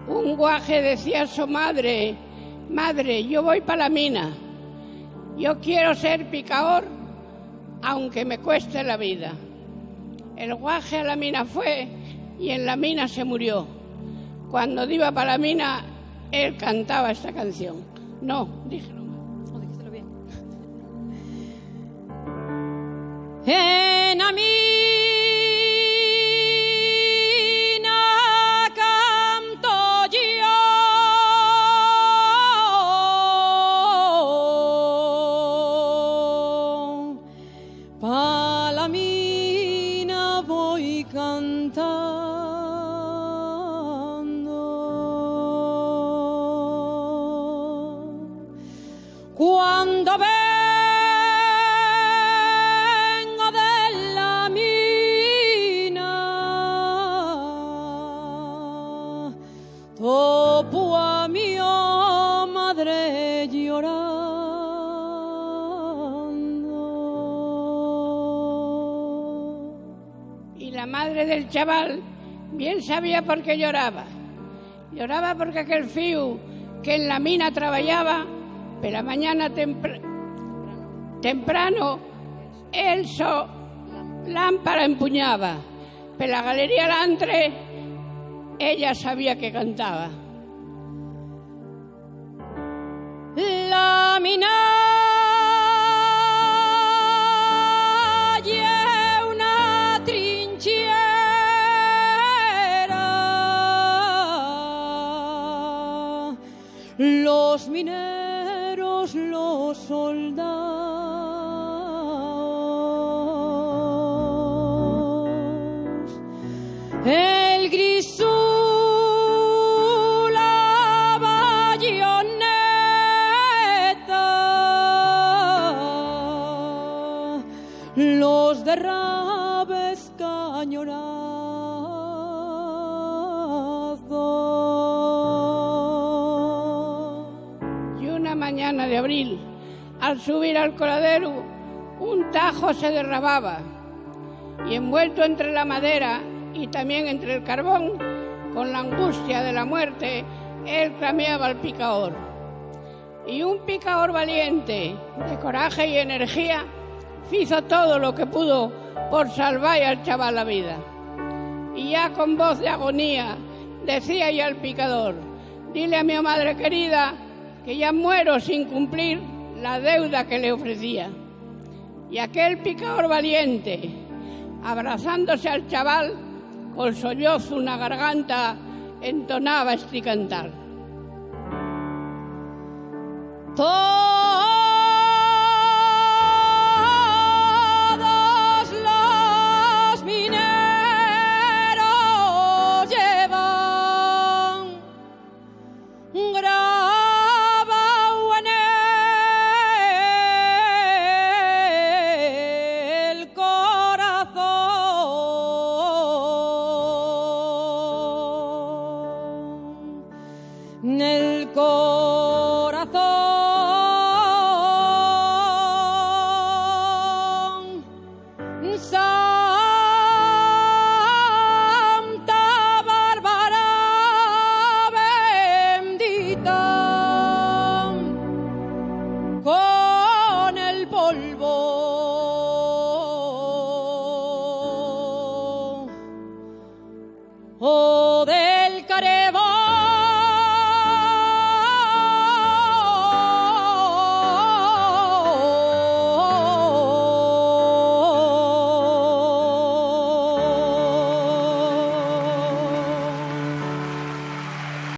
Un guaje decía a su madre: madre, yo voy para la mina. Yo quiero ser picador, aunque me cueste la vida. El guaje a la mina fue y en la mina se murió. Cuando iba para la mina, él cantaba esta canción. No, díjelo mal. No, dijistelo bien. En la mina canto yo, pa' la mina voy cantando. Cuando vengo de la mina, topo a mi madre llorando. Y la madre del chaval bien sabía por qué lloraba. Lloraba porque aquel fío que en la mina trabajaba, pero la mañana temprano, él lámpara empuñaba. Pero la galería Lantre, ella sabía que cantaba. La mina es una trinchera, los mineros, los soldados, el grisú, la bayoneta, los derrabes cañonazos. Y una mañana de abril, al subir al coladero, un tajo se derramaba y envuelto entre la madera y también entre el carbón, con la angustia de la muerte, él clameaba al picador. Y un picador valiente, de coraje y energía, hizo todo lo que pudo por salvar al chaval la vida. Y ya con voz de agonía decía ya al picador: dile a mi madre querida que ya muero sin cumplir la deuda que le ofrecía. Y aquel picador valiente, abrazándose al chaval, con sollozo una garganta, entonaba este cantar. Todos los mineros llevan grabado en el corazón, en el corazón. Santa Bárbara bendita, con el polvo del Carey